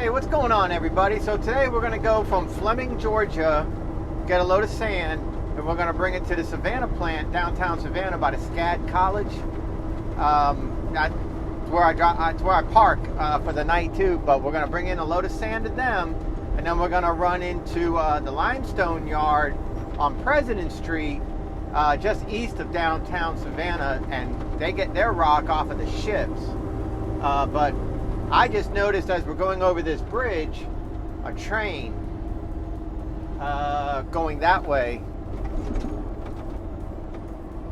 Hey, what's going on, everybody? So today we're going to go from Fleming, Georgia, get a load of sand, and we're going to bring it to the Savannah plant, downtown Savannah, by the SCAD College. That's where I park for the night too. But we're going to bring in a load of sand to them, and then we're going to run into the limestone yard on President Street, just east of downtown Savannah, and they get their rock off of the ships. But I just noticed as we're going over this bridge, a train going that way.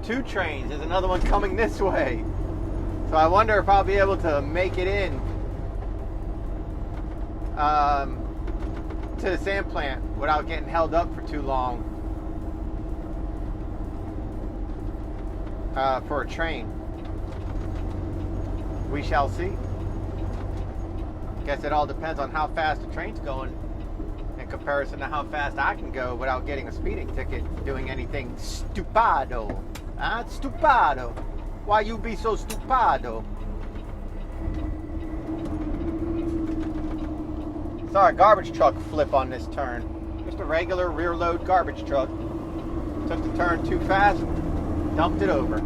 Two trains. There's another one coming this way. So I wonder if I'll be able to make it in to the sand plant without getting held up for too long for a train. We shall see. Guess it all depends on how fast the train's going in comparison to how fast I can go without getting a speeding ticket doing anything stupado. Stupado. Why you be so stupado? Saw a garbage truck flip on this turn. Just a regular rear load garbage truck. Took the turn too fast, dumped it over.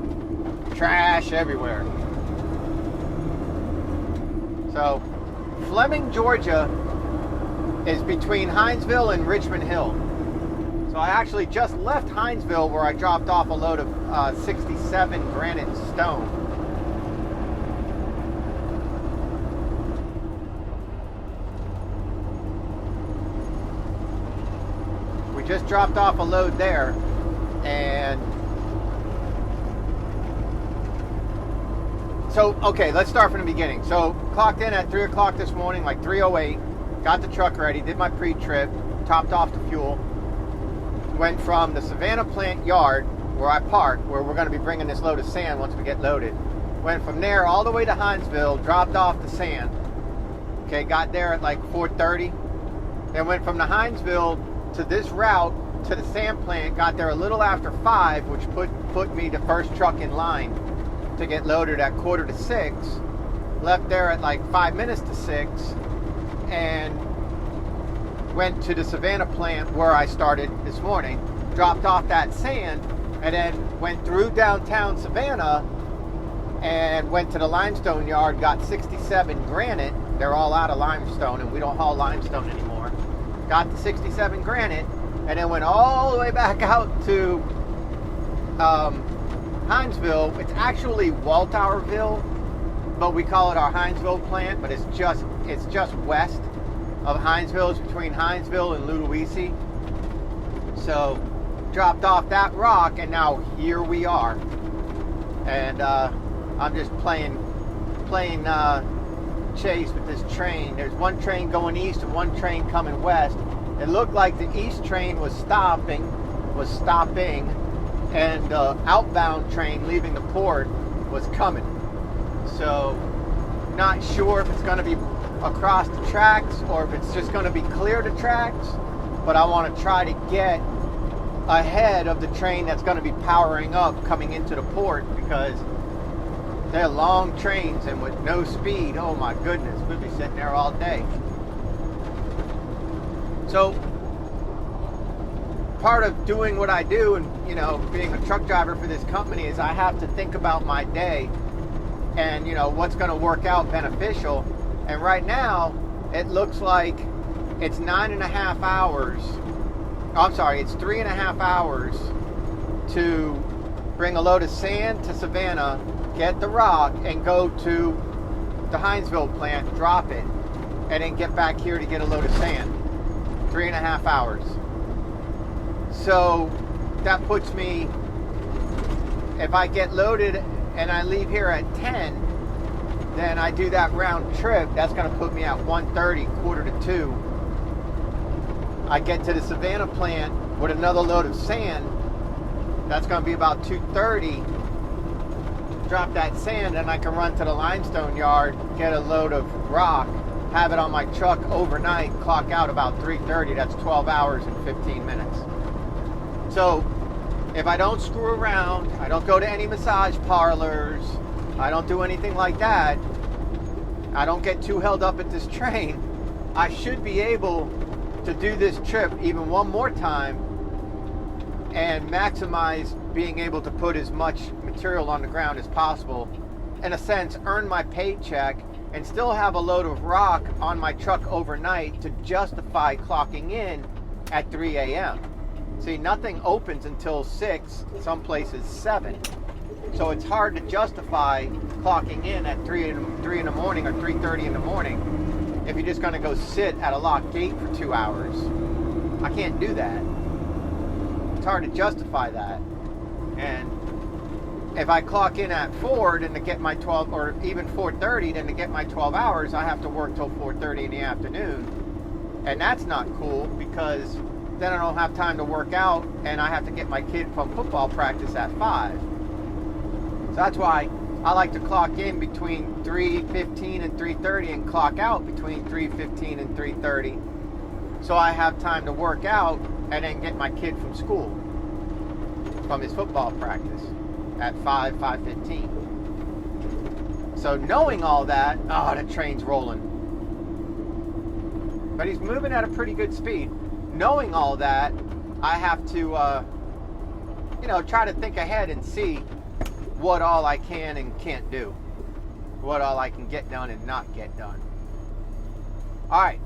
Trash everywhere. So Fleming, Georgia is between Hinesville and Richmond Hill. So I actually just left Hinesville where I dropped off a load of 67 granite stone. We just dropped off a load there, and so, okay, let's start from the beginning. So, clocked in at 3 o'clock this morning, like 3:08. Got the truck ready, did my pre-trip, topped off the fuel. Went from the Savannah plant yard, where I park, where we're going to be bringing this load of sand once we get loaded. Went from there all the way to Hinesville, dropped off the sand. Okay, got there at like 4:30. Then went from the Hinesville to this route to the sand plant, got there a little after 5, which put me the first truck in line to get loaded at 5:45. Left there at like 5 minutes to 6, and went to the Savannah plant where I started this morning, dropped off that sand, and then went through downtown Savannah and went to the limestone yard, got 67 granite. They're all out of limestone, and we don't haul limestone anymore. Got the 67 granite, and then went all the way back out to Hinesville. It's actually Waltowerville, but we call it our Hinesville plant, but it's just west of Hinesville. It's between Hinesville and Ludowici. So dropped off that rock, and now here we are. And I'm just playing chase with this train. There's one train going east and one train coming west. It looked like the east train was stopping, and the outbound train leaving the port was coming. So not sure if it's going to be across the tracks or if it's just going to be clear the tracks, but I want to try to get ahead of the train that's going to be powering up coming into the port, because they're long trains, and with no speed, oh my goodness, we'll be sitting there all day. So part of doing what I do and, being a truck driver for this company is I have to think about my day and, what's going to work out beneficial. And right now, it looks like it's 9.5 hours. Oh, I'm sorry, it's 3.5 hours to bring a load of sand to Savannah, get the rock, and go to the Hinesville plant, drop it, and then get back here to get a load of sand. 3.5 hours. So that puts me, if I get loaded and I leave here at 10, then I do that round trip, that's going to put me at 1:30, 1:45. I get to the Savannah plant with another load of sand. That's going to be about 2:30. Drop that sand, and I can run to the limestone yard, get a load of rock, have it on my truck overnight, clock out about 3:30. That's 12 hours and 15 minutes. So if I don't screw around, I don't go to any massage parlors, I don't do anything like that, I don't get too held up at this train, I should be able to do this trip even one more time and maximize being able to put as much material on the ground as possible. In a sense, earn my paycheck and still have a load of rock on my truck overnight to justify clocking in at 3 a.m. See, nothing opens until 6, some places 7. So it's hard to justify clocking in at 3 in the morning or 3:30 in the morning if you're just going to go sit at a locked gate for 2 hours. I can't do that. It's hard to justify that. And if I clock in at 4 then to get my 12, or even 4:30 then to get my 12 hours, I have to work till 4:30 in the afternoon. And that's not cool because then I don't have time to work out and I have to get my kid from football practice at 5. So that's why I like to clock in between 3:15 and 3:30 and clock out between 3:15 and 3:30 so I have time to work out and then get my kid from school, from his football practice at 5:15. So knowing all that, oh, the train's rolling. But he's moving at a pretty good speed. Knowing all that, I have to, try to think ahead and see what all I can and can't do. What all I can get done and not get done. All right.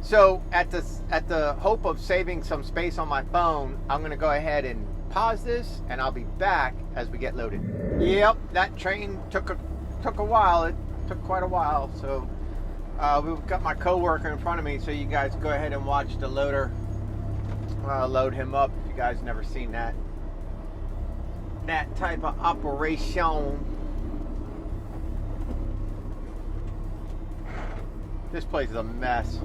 So at the hope of saving some space on my phone, I'm going to go ahead and pause this, and I'll be back as we get loaded. Yep, that train took a while. It took quite a while. So we've got my coworker in front of me. So you guys go ahead and watch the loader load him up. If you guys never seen that type of operation. This place is a mess.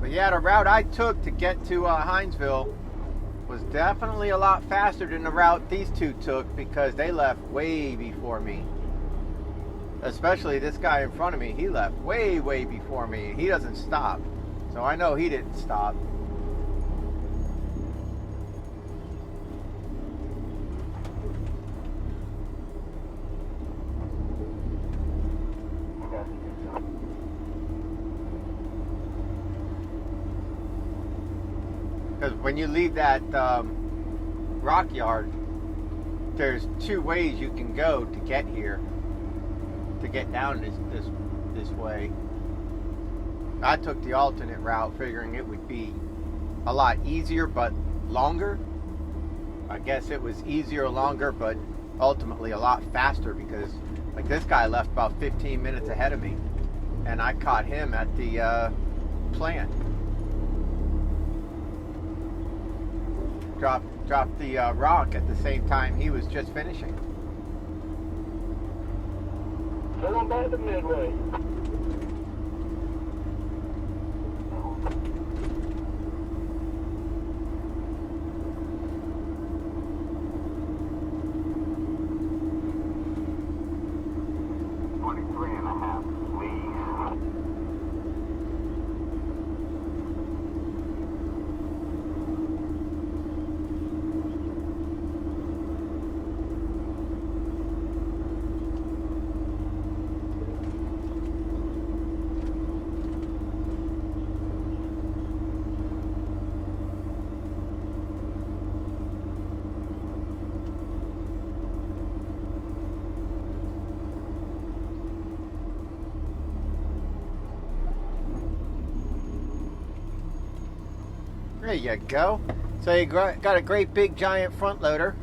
But yeah, the route I took to get to Hinesville was definitely a lot faster than the route these two took because they left way before me. Especially this guy in front of me, he left way, way before me. He doesn't stop. So I know he didn't stop. Because when you leave that rock yard, there's 2 ways you can go to get here. To get down this way. I took the alternate route figuring it would be a lot easier but longer. I guess it was easier or longer but ultimately a lot faster because like this guy left about 15 minutes ahead of me and I caught him at the plant. Dropped the rock at the same time he was just finishing. Going back to Midway. There you go. So you got a great big giant front loader.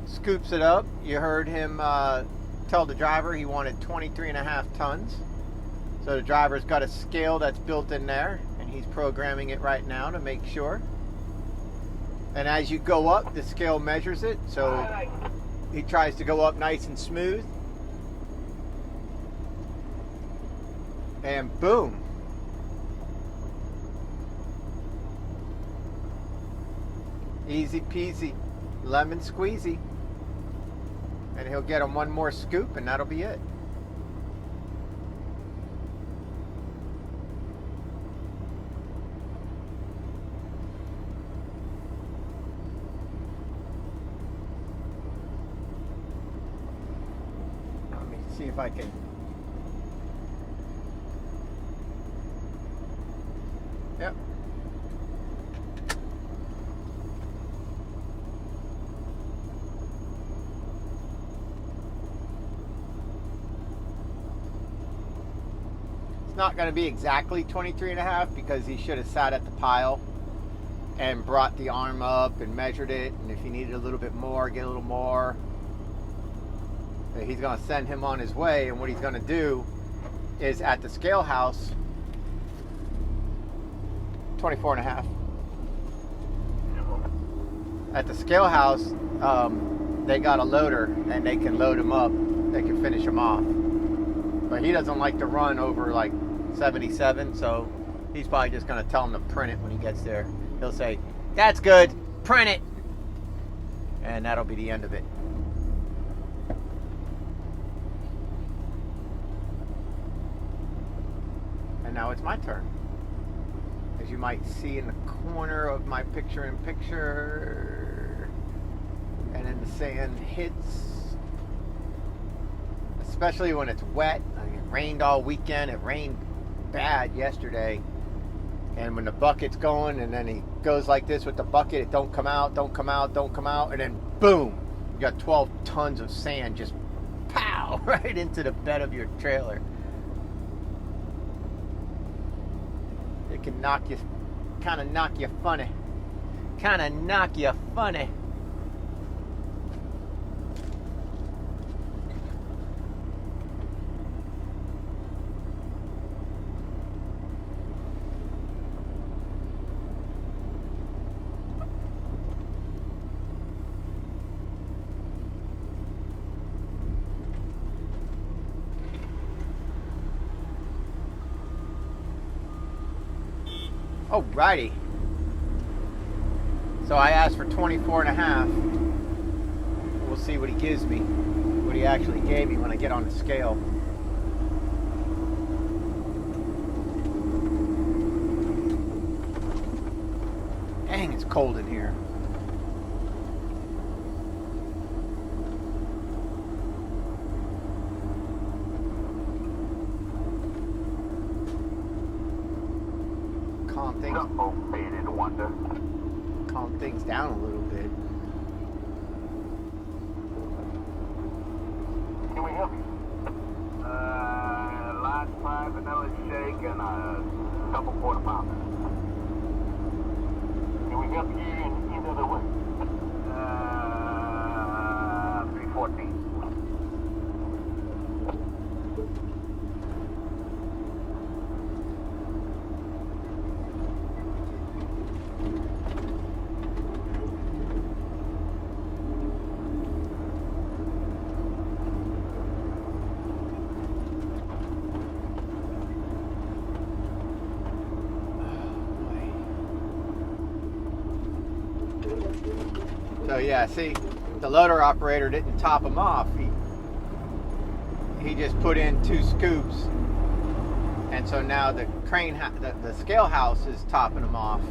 Scoops it up. You heard him tell the driver he wanted 23.5 tons. So the driver's got a scale that's built in there and he's programming it right now to make sure. And as you go up, the scale measures it. So he tries to go up nice and smooth. And boom. Easy peasy, lemon squeezy. And he'll get him one more scoop and that'll be it. see if I can. Yep. It's not going to be exactly 23.5 because he should have sat at the pile and brought the arm up and measured it, and if he needed a little bit more, get a little more. He's going to send him on his way, and what he's going to do is at the scale house, 24.5. At the scale house, they got a loader, and they can load him up. They can finish him off. But he doesn't like to run over like 77, so he's probably just going to tell him to print it when he gets there. He'll say, "That's good, print it." And that'll be the end of it. And now it's my turn. As you might see in the corner of my picture-in-picture, and then the sand hits, especially when it's wet. I mean, it rained all weekend. It rained bad yesterday. And when the bucket's going, and then he goes like this with the bucket, it don't come out, don't come out, don't come out, and then boom, you got 12 tons of sand just pow right into the bed of your trailer. It can knock you, kind of knock you funny. Kind of knock you funny. Alrighty. So I asked for 24.5. We'll see what he gives me. What he actually gave me when I get on the scale. Dang, it's cold in here. Calm things down a little bit. Can we help you? Large fry, vanilla shake, and a couple quarter pounders. Can we help you in either the way? 314. So yeah, see, the loader operator didn't top him off. He just put in 2 scoops, and so now the crane, the scale house is topping him off.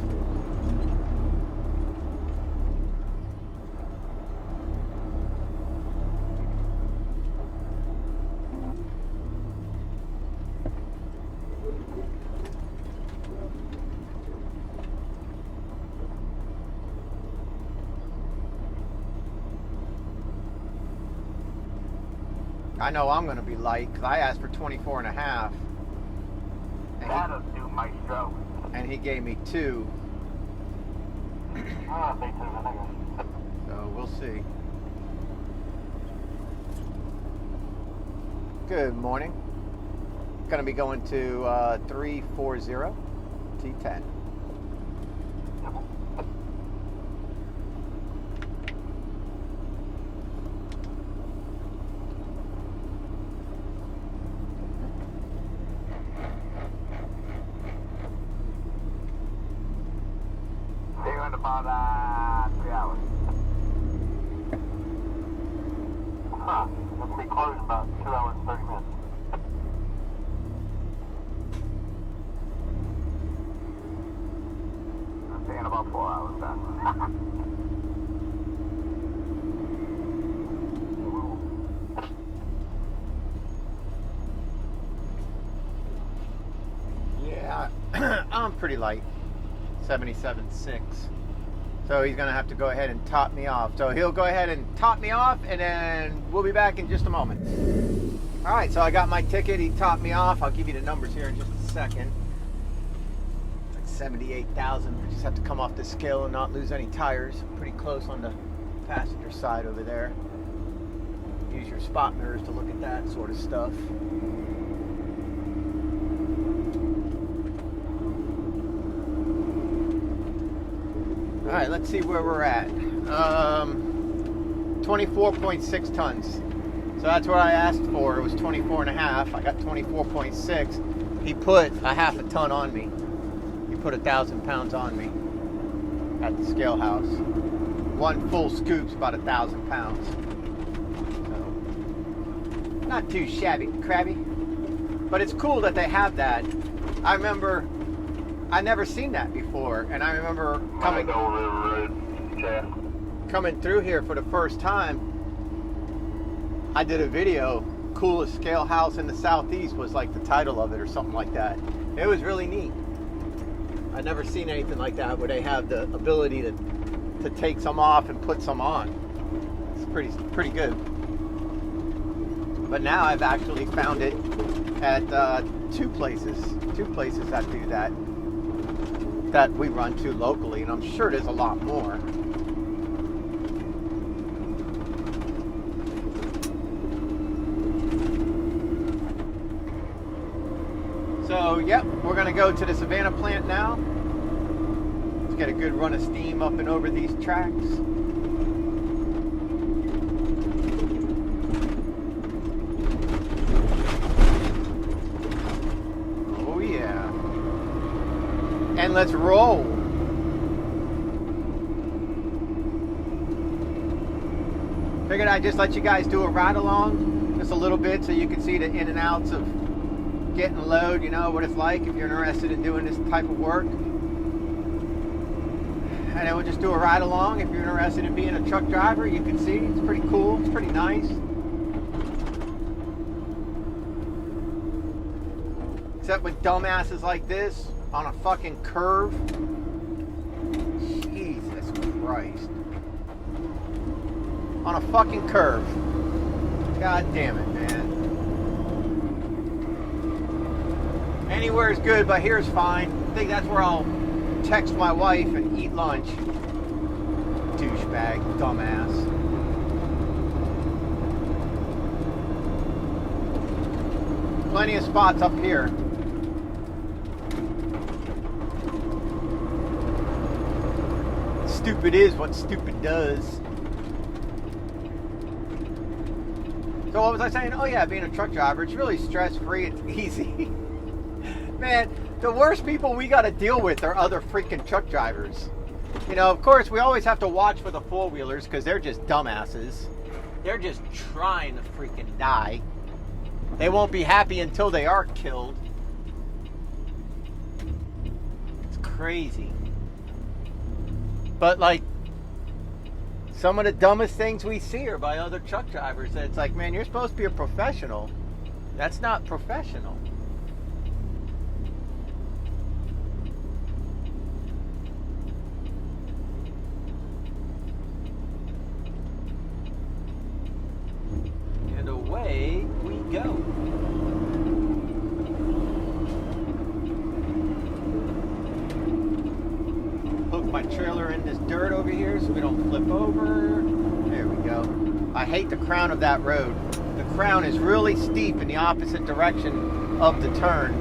I know I'm going to be light because I asked for 24.5. That'll do, maestro. And he gave me 2. So we'll see. Good morning. Going to be going to 340 T10. About 3 hours. Huh. It'll be closed about 2 hours and 30 minutes. I'm saying about 4 hours then. pretty light, 77.6. So he's gonna have to go ahead and top me off. So he'll go ahead and top me off, and then we'll be back in just a moment. All right, so I got my ticket. He topped me off. I'll give you the numbers here in just a second. Like 78,000. I just have to come off the scale and not lose any tires. Pretty close on the passenger side over there. Use your spot mirrors to look at that sort of stuff. All right, let's see where we're at. 24.6 tons. So that's what I asked for. It was 24.5. I got 24.6. He put a half a ton on me. He put 1,000 pounds on me at the scale house. One full scoop's about 1,000 pounds. So, not too shabby, crabby. But it's cool that they have that. I remember I never seen that before, and I remember coming through here for the first time. I did a video, coolest scale house in the Southeast was like the title of it or something like that. It was really neat. I'd never seen anything like that where they have the ability to take some off and put some on. It's pretty good. But now I've actually found it at two places that do that we run to locally, and I'm sure there's a lot more. So, yep, we're going to go to the Savannah plant now. Let's get a good run of steam up and over these tracks. Oh, yeah. And let's roll. Figured I'd just let you guys do a ride along just a little bit so you can see the in and outs of getting load, you know, what it's like if you're interested in doing this type of work. And then we'll just do a ride along. If you're interested in being a truck driver, you can see it's pretty cool, it's pretty nice. Except with dumbasses like this on a fucking curve. Jesus Christ. On a fucking curve. God damn it, man. Anywhere is good, but here's fine. I think that's where I'll text my wife and eat lunch. Douchebag, dumbass. Plenty of spots up here. Stupid is what stupid does. So what was I saying? Oh yeah, being a truck driver, it's really stress-free, it's easy. Man, the worst people we got to deal with are other freaking truck drivers. You know, of course, we always have to watch for the four-wheelers because they're just dumbasses. They're just trying to freaking die. They won't be happy until they are killed. It's crazy. But, like, some of the dumbest things we see are by other truck drivers. It's like, man, you're supposed to be a professional. That's not professional. And away we go. Hook my trailer in this dirt over here so we don't flip over. There we go. I hate the crown of that road. The crown is really steep in the opposite direction of the turn.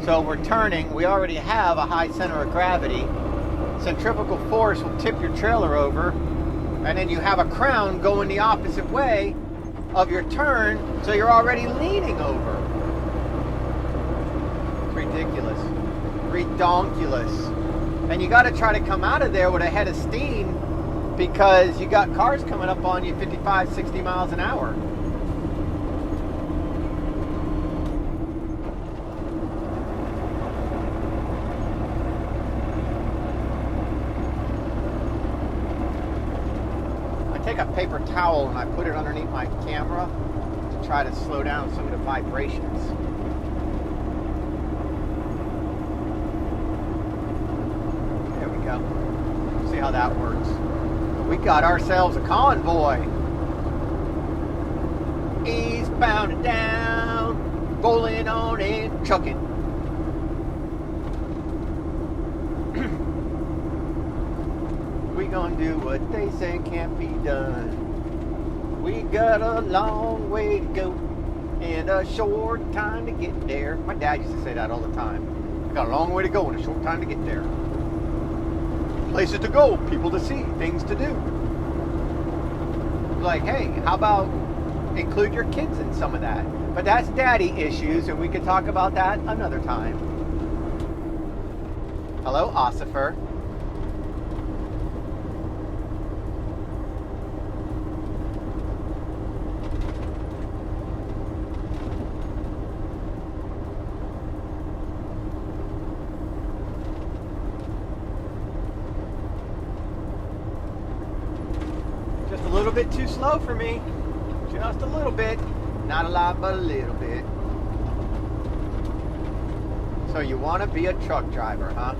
So we're turning. We already have a high center of gravity. Centrifugal force will tip your trailer over, and then you have a crown going the opposite way of your turn, so you're already leaning over. It's ridiculous. Redonkulous. And you got to try to come out of there with a head of steam because you got cars coming up on you 55, 60 miles an hour. I take a paper towel and I put it underneath my camera to try to slow down some of the vibrations. how that works. We got ourselves a convoy. Eastbound and down, rolling on and trucking. We gonna do what they say can't be done. We got a long way to go and a short time to get there. My dad used to say that all the time. We got a long way to go and a short time to get there. Places to go, people to see, things to do. Like, hey, how about include your kids in some of that? But that's daddy issues, and we could talk about that another time. Hello, Ossifer. Just a little bit too slow for me. Just a little bit. Not a lot, but a little bit. So you want to be a truck driver, huh?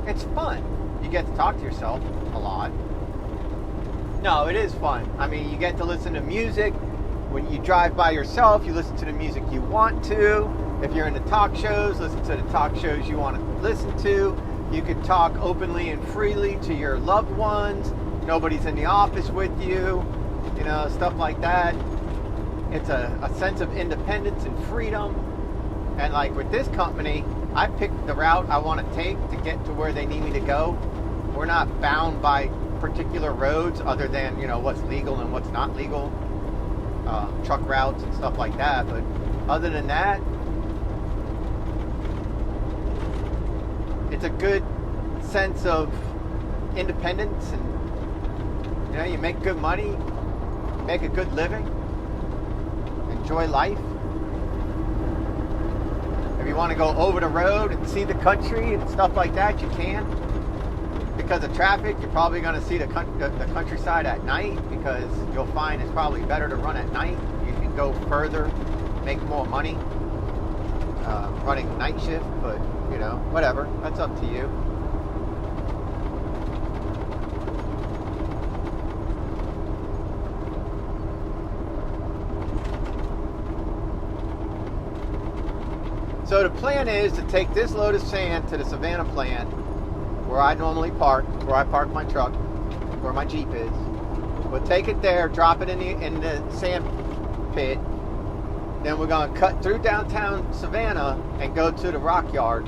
It's fun. You get to talk to yourself a lot. No, it is fun. I mean, you get to listen to music. When you drive by yourself, you listen to the music you want to. If you're into talk shows, listen to the talk shows you want to listen to. You can talk openly and freely to your loved ones. Nobody's in the office with you. You know, stuff like that. It's a sense of independence and freedom. And like with this company, I picked the route I want to take to get to where they need me to go. We're not bound by particular roads other than, you know, what's legal and what's not legal. Truck routes and stuff like that. But other than that, it's a good sense of independence, and you know, you make good money, make a good living, enjoy life. If you want to go over the road and see the country and stuff like that, you can. Because of traffic, you're probably going to see the countryside at night, because you'll find it's probably better to run at night. You can go further, make more money running night shift, but you know, whatever. That's up to you. So the plan is to take this load of sand to the Savannah plant, where I normally park, where I park my truck, where my Jeep is. We'll take it there, drop it in the sand pit. Then we're going to cut through downtown Savannah and go to the rock yard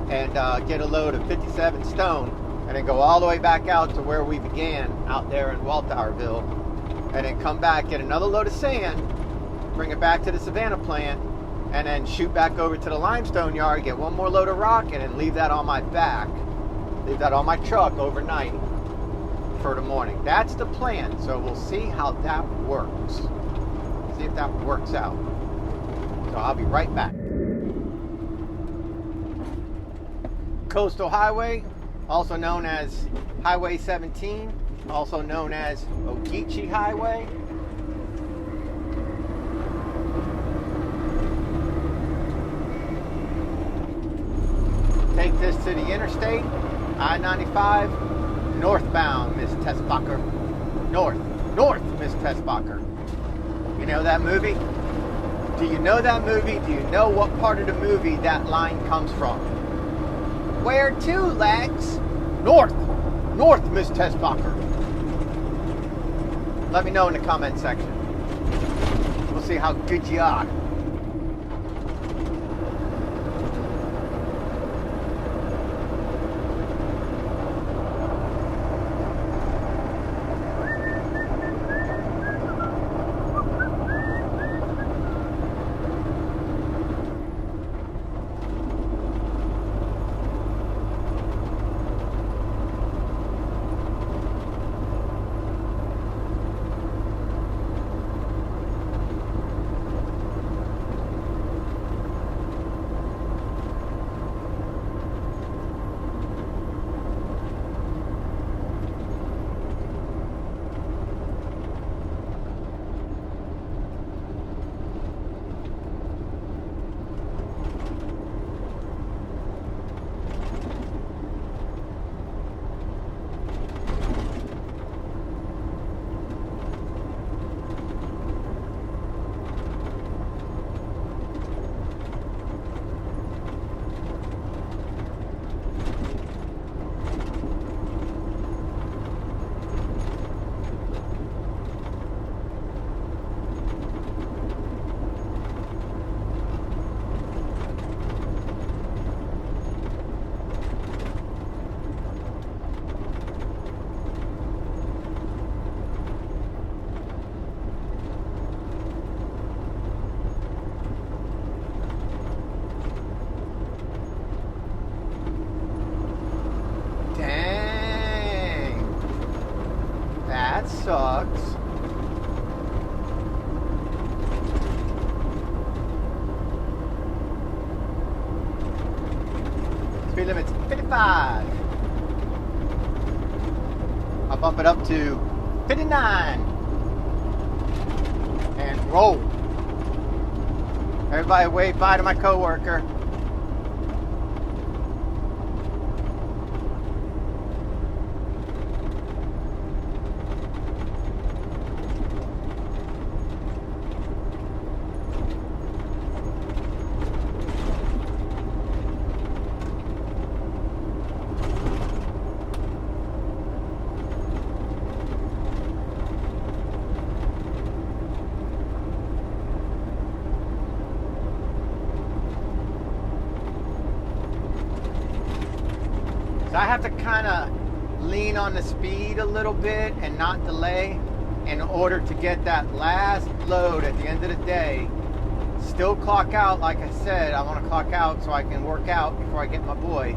and get a load of 57 stone, and then go all the way back out to where we began, out there in Waldauerville, and then come back, get another load of sand, bring it back to the Savannah plant, and then shoot back over to the limestone yard, get one more load of rock, and then leave that on my back. Leave that on my truck overnight for the morning. That's the plan. So we'll see how that works. See if that works out. So I'll be right back. Coastal Highway, also known as Highway 17, also known as Ogeechee Highway. Take this to the interstate, I-95, northbound, Miss Tessbacher. North, Miss Tessbacher. You know that movie? Do you know that movie? Do you know what part of the movie that line comes from? Where to, Lex? North, Miss Tessbacher. Let me know in the comment section. We'll see how good you are. that sucks. Speed limit's 55. I'll bump it up to 59. And roll. Everybody wave bye to my coworker. So I have to kind of lean on the speed a little bit and not delay in order to get that last load at the end of the day. Still clock out, like I said, I want to clock out so I can work out before I get my boy.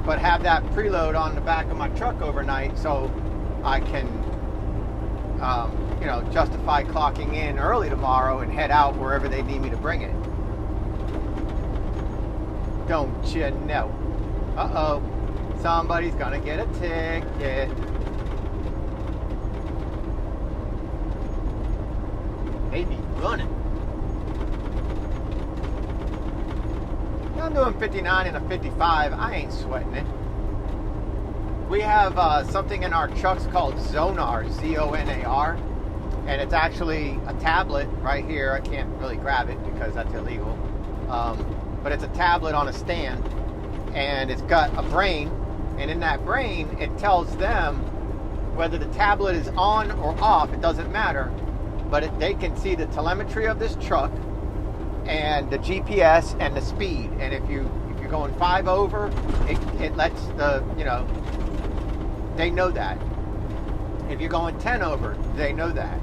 But have that preload on the back of my truck overnight so I can, justify clocking in early tomorrow and head out wherever they need me to bring it. Don't you know? Uh-oh. Somebody's gonna get a ticket. They be running. I'm doing 59 and a 55. I ain't sweating it. We have something in our trucks called Zonar, Z-O-N-A-R. And it's actually a tablet right here. I can't really grab it because that's illegal. But it's a tablet on a stand, and it's got a brain, and in that brain it tells them whether the tablet is on or off. It doesn't matter, but they can see the telemetry of this truck and the GPS and the speed. And if you're going 5 over, it lets they know that. If you're going 10 over, they know that.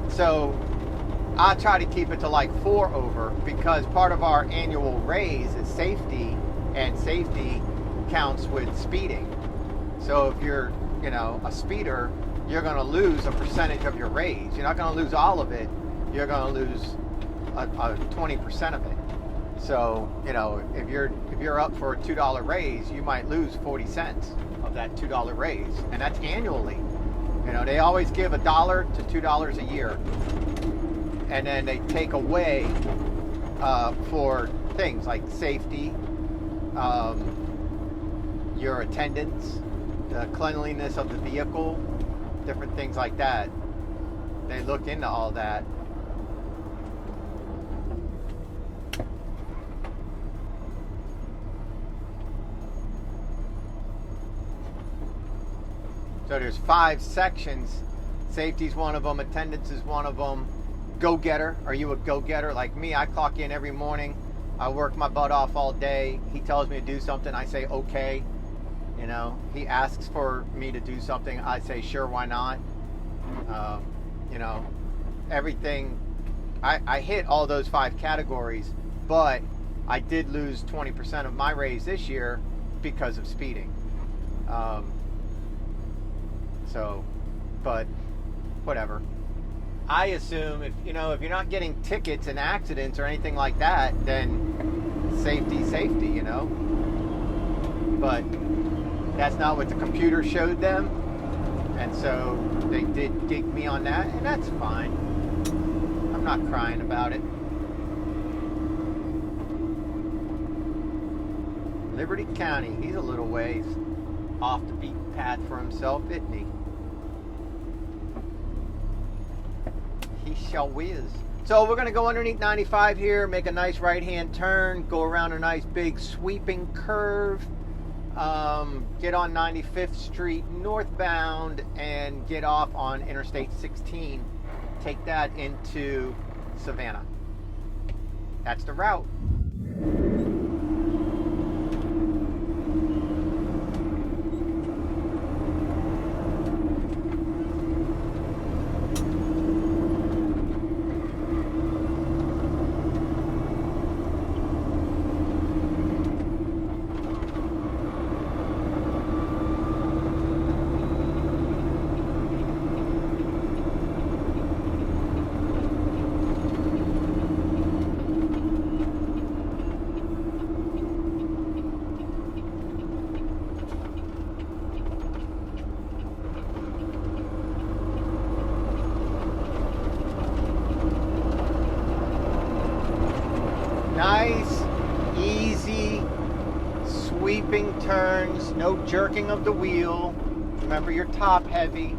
So I try to keep it to like 4 over because part of our annual raise is safety, and safety counts with speeding. So if you're, a speeder, you're going to lose a percentage of your raise. You're not going to lose all of it. You're going to lose a 20% of it. So, if you're up for a $2 raise, you might lose 40 cents of that $2 raise, and that's annually. They always give $1 to $2 a year. And then they take away for things like safety, your attendance, the cleanliness of the vehicle, different things like that. They look into all that. So there's 5 sections. Safety's one of them, attendance is one of them. Go-getter. Are you a go-getter? Like me, I clock in every morning. I work my butt off all day. He tells me to do something. I say, okay. He asks for me to do something. I say, sure, why not? Everything. I hit all those 5 categories, but I did lose 20% of my raise this year because of speeding. But whatever. I assume if you're not getting tickets and accidents or anything like that, then safety, But that's not what the computer showed them, and so they did gig me on that, and that's fine. I'm not crying about it. Liberty County, he's a little ways off the beaten path for himself, isn't he? He shall whiz. So we're going to go underneath 95 here, make a nice right-hand turn, go around a nice big sweeping curve, get on 95th Street northbound, and get off on Interstate 16. Take that into Savannah. That's the route. jerking of the wheel. Remember, you're top heavy.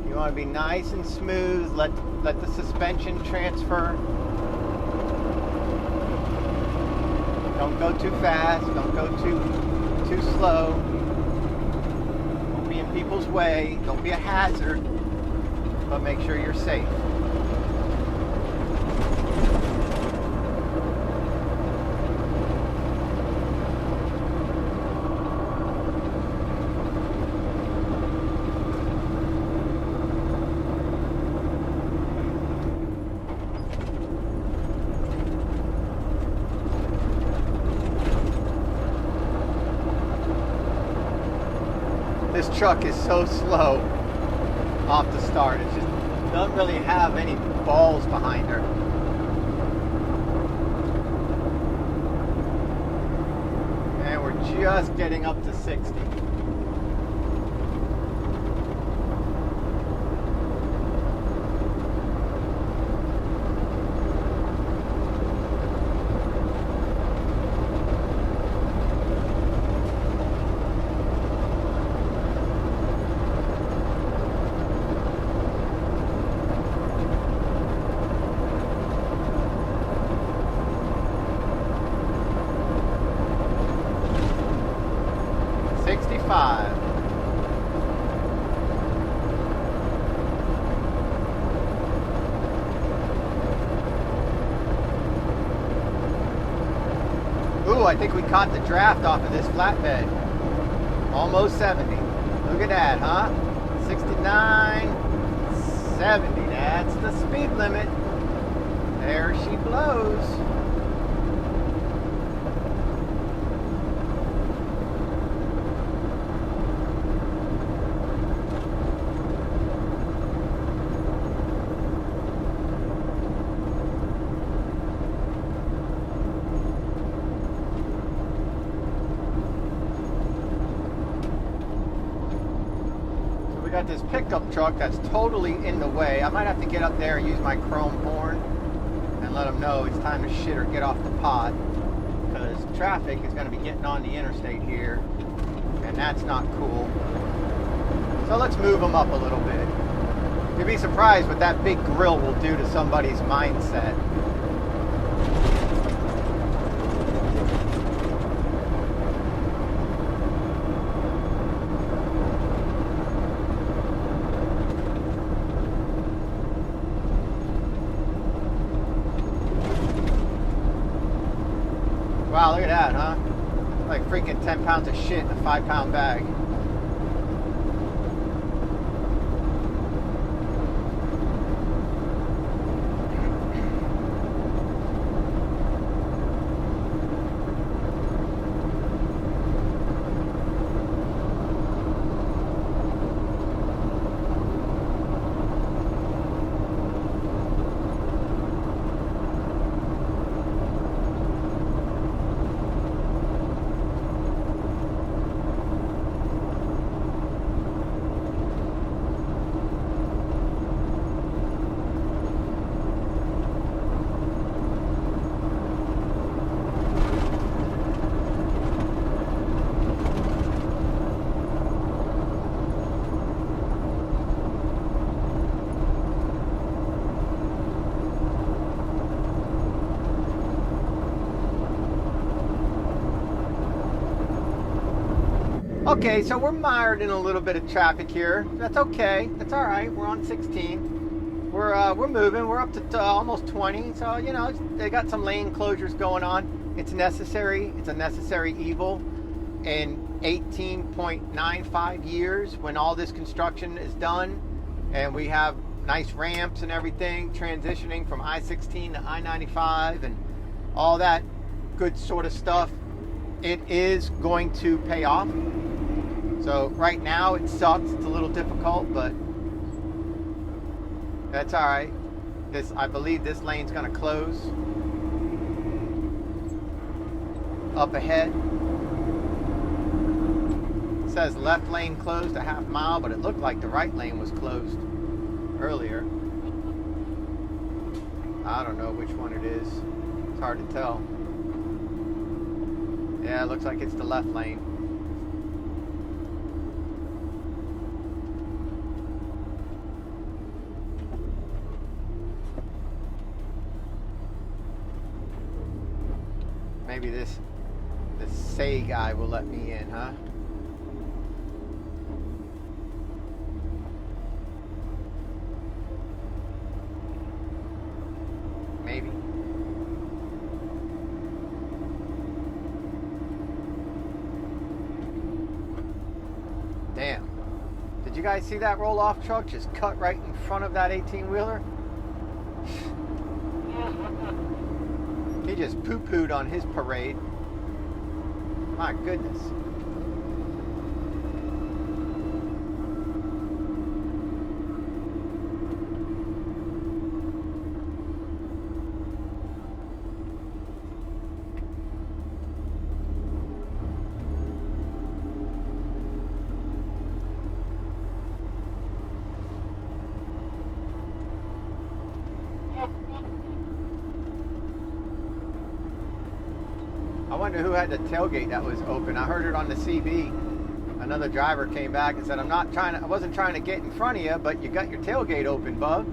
You want to be nice and smooth. Let the suspension transfer. Don't go too fast. Don't go too slow. Don't be in people's way. Don't be a hazard. But make sure you're safe. This truck is so slow off the start. It just doesn't really have any balls behind her. And we're just getting up to 60. Ooh, I think we caught the draft off of this flatbed. Almost 70. Look at that, huh? 69, 70. That's the speed limit. There she blows. Got this pickup truck that's totally in the way. I might have to get up there and use my chrome horn and let them know it's time to shit or get off the pot, because traffic is going to be getting on the interstate here, and that's not cool. So let's move them up a little bit. You'd be surprised what that big grill will do to somebody's mindset. Wow, look at that, huh? Like freaking 10 pounds of shit in a 5-pound bag. Okay, so we're mired in a little bit of traffic here. That's okay. That's all right. We're on 16. We're moving. We're up to almost 20. So you know, they got some lane closures going on. It's necessary. It's a necessary evil. In 18.95 years, when all this construction is done, and we have nice ramps and everything, transitioning from I-16 to I-95 and all that good sort of stuff, it is going to pay off. So right now it sucks, it's a little difficult, but that's all right. I believe this lane's gonna close up ahead. It says left lane closed a half mile, but it looked like the right lane was closed earlier. I don't know which one it is. It's hard to tell. Yeah, it looks like it's the left lane. Maybe this Say guy will let me in, huh? Maybe. Damn. Did you guys see that roll-off truck just cut right in front of that 18-wheeler? He just poo-pooed on his parade. My goodness. I wonder who had the tailgate that was open. I heard it on the CB. Another driver came back and said, I wasn't trying to get in front of you, but you got your tailgate open, bub.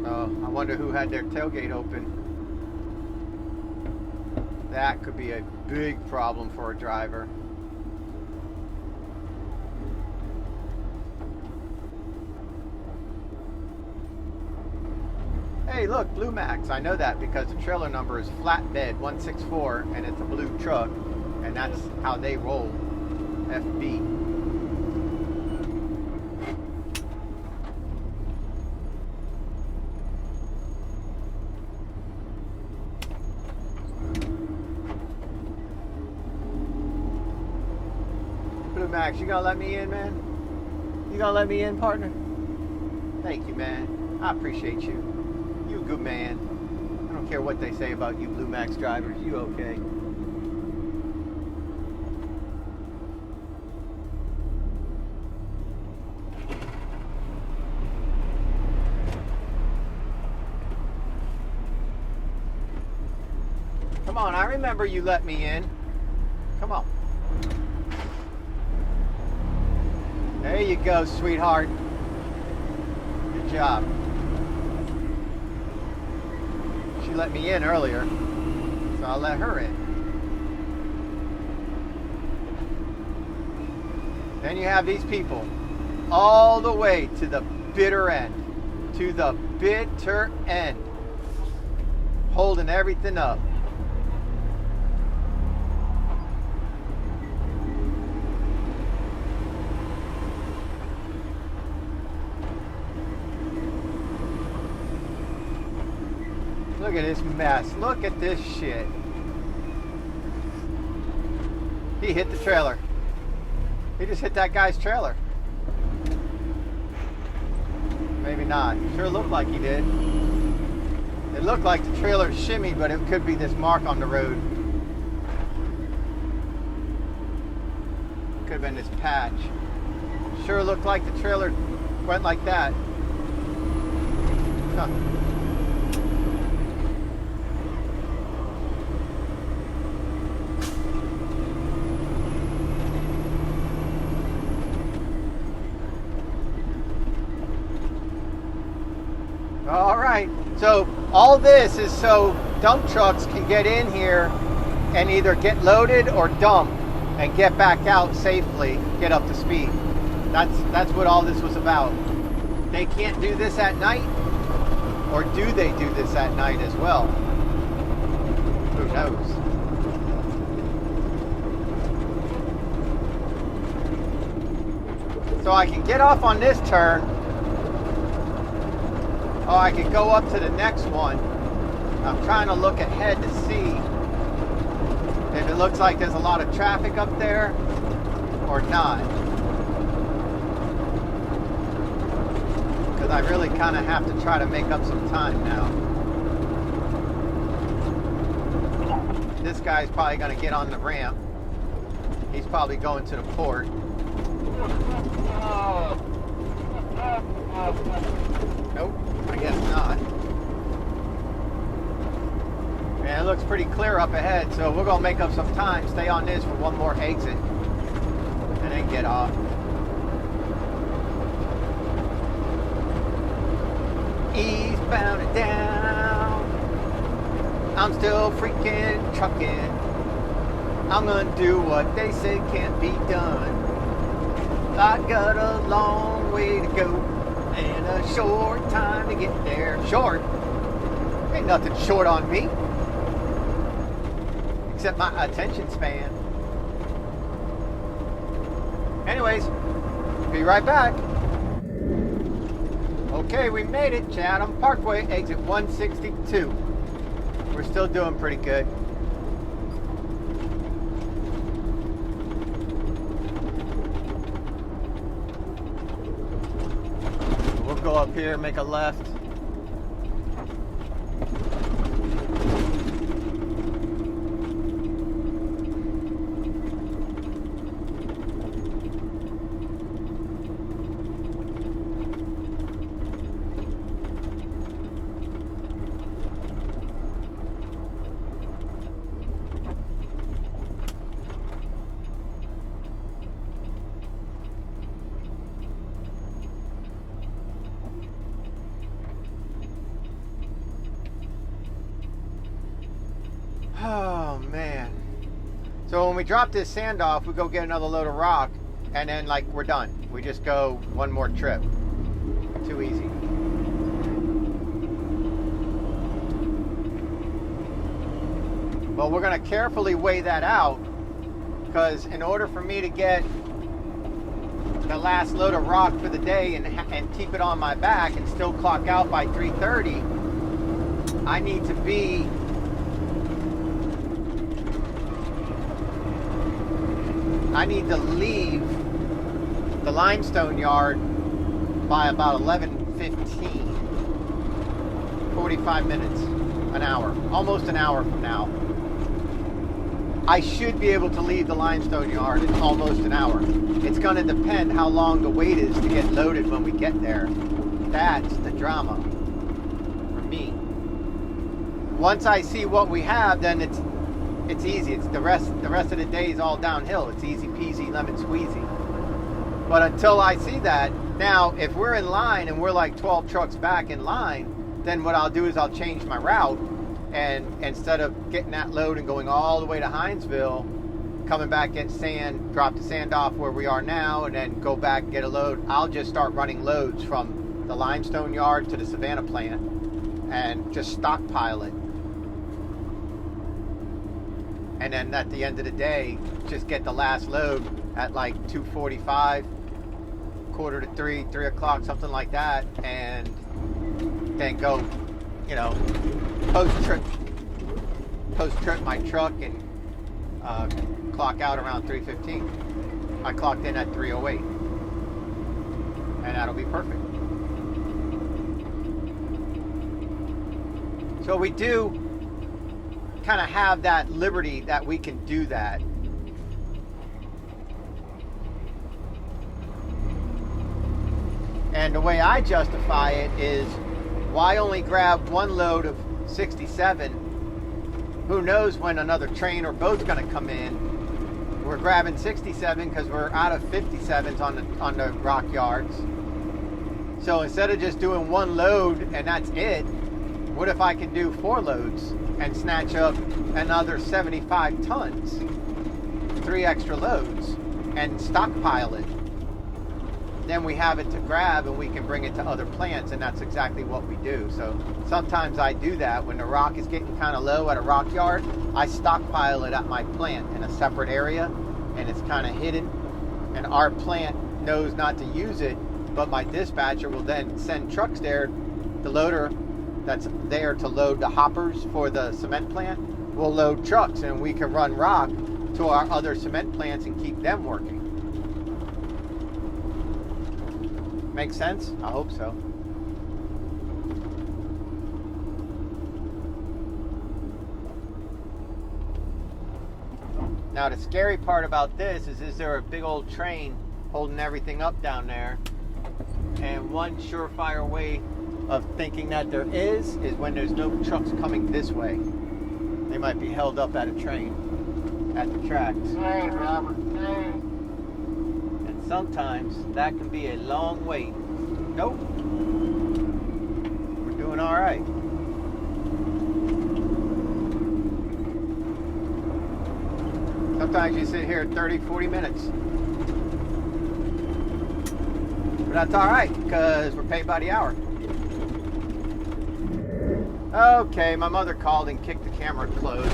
So I wonder who had their tailgate open. That could be a big problem for a driver. Hey, look, Blue Max. I know that because the trailer number is Flatbed 164 and it's a blue truck, and that's how they roll. FB. Blue Max, you gonna let me in, man? You gonna let me in, partner? Thank you, man. I appreciate you. You a good man. I don't care what they say about you Blue Max drivers. You okay? Come on, I remember you let me in. Come on. There you go, sweetheart. Good job. She let me in earlier, so I'll let her in. Then you have these people all the way to the bitter end. To the bitter end. Holding everything up. Look at this mess. Look at this shit. He hit the trailer. He just hit that guy's trailer. Maybe not. Sure looked like he did. It looked like the trailer shimmied, but it could be this mark on the road. Could have been this patch. Sure looked like the trailer went like that. Huh. All right, so all this is so dump trucks can get in here and either get loaded or dump and get back out safely, get up to speed. That's what all this was about. They can't do this at night, or do they do this at night as well? Who knows? So I can get off on this turn. Oh, I could go up to the next one. I'm trying to look ahead to see if it looks like there's a lot of traffic up there or not. Because I really kind of have to try to make up some time now. This guy's probably going to get on the ramp. He's probably going to the port. Nope. I guess not. Yeah, it looks pretty clear up ahead, so we're gonna make up some time, stay on this for one more exit, and then get off. Eastbound and down, I'm still freaking trucking. I'm gonna do what they say can't be done. I got a long way to go and a short time to get there. Short? Ain't nothing short on me. Except my attention span. Anyways, be right back. Okay, we made it. Chatham Parkway, exit 162. We're still doing pretty good. We'll go up here, make a left. Oh man. So when we drop this sand off, we go get another load of rock, and then like we're done. We just go one more trip. Too easy. Well, we're gonna carefully weigh that out, because in order for me to get the last load of rock for the day and keep it on my back and still clock out by 3:30, I need to be I need to leave the limestone yard by about 11:15. 45 minutes, an hour, almost an hour from now. I should be able to leave the limestone yard in almost an hour. It's going to depend how long the wait is to get loaded when we get there. That's the drama for me. Once I see what we have, then it's easy. It's the rest of the day is all downhill. It's easy peasy lemon squeezy. But until I see that, now if we're in line and we're like 12 trucks back in line, then what I'll do is I'll change my route, and instead of getting that load and going all the way to Hinesville, coming back, get sand, drop the sand off where we are now, and then go back and get a load, I'll just start running loads from the limestone yard to the Savannah plant and just stockpile it. And then at the end of the day, just get the last load at like 2:45, 2:45, 3 o'clock, something like that, and then go, post-trip my truck and clock out around 3:15. I clocked in at 3:08, and that'll be perfect. So we do kind of have that liberty that we can do that. And the way I justify it is, why only grab one load of 67? Who knows when another train or boat's going to come in? We're grabbing 67 because we're out of 57s on the rock yards. So instead of just doing one load and that's it, what if I can do 4 loads and snatch up another 75 tons, 3 extra loads, and stockpile it? Then we have it to grab and we can bring it to other plants, and that's exactly what we do. So sometimes I do that when the rock is getting kind of low at a rock yard. I stockpile it at my plant in a separate area, and it's kind of hidden, and our plant knows not to use it, but my dispatcher will then send trucks there. The loader that's there to load the hoppers for the cement plant will load trucks, and we can run rock to our other cement plants and keep them working. Make sense? I hope so. Now the scary part about this is there a big old train holding everything up down there? And one surefire way of thinking that there is when there's no trucks coming this way. They might be held up at a train at the tracks. Hey, Robert, hey. And sometimes that can be a long wait. Nope. We're doing all right. Sometimes you sit here 30, 40 minutes. But that's all right, because we're paid by the hour. Okay, my mother called and kicked the camera closed.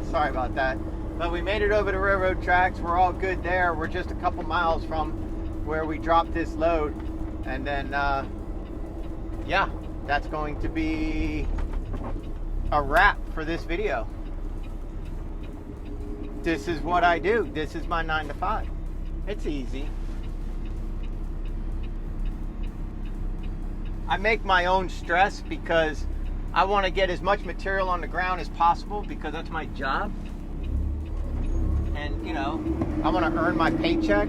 Sorry about that. But we made it over the railroad tracks. We're all good there. We're just a couple miles from where we dropped this load. And then, yeah, that's going to be a wrap for this video. This is what I do. This is my 9 to 5. It's easy. I make my own stress because I want to get as much material on the ground as possible because that's my job. And, you know, I want to earn my paycheck.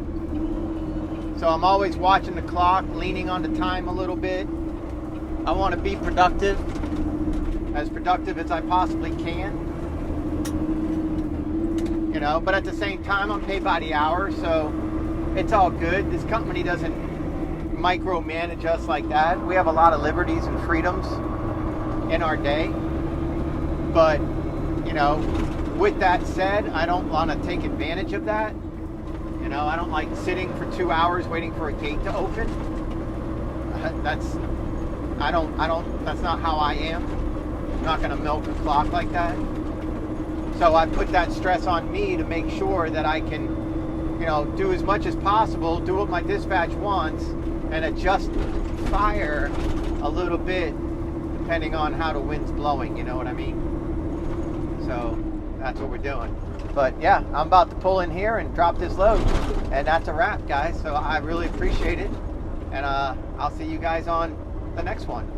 So I'm always watching the clock, leaning on the time a little bit. I want to be productive as I possibly can. You know, but at the same time, I'm paid by the hour, so it's all good. This company doesn't micromanage us like that. We have a lot of liberties and freedoms in our day. But, you know, with that said, I don't want to take advantage of that. You know, I don't like sitting for 2 hours waiting for a gate to open. That's not how I am. I'm not going to milk the clock like that. So I put that stress on me to make sure that I can, you know, do as much as possible, do what my dispatch wants, and adjust fire a little bit depending on how the wind's blowing, you know what I mean? So that's what we're doing. But yeah, I'm about to pull in here and drop this load. And that's a wrap, guys. So I really appreciate it. And I'll see you guys on the next one.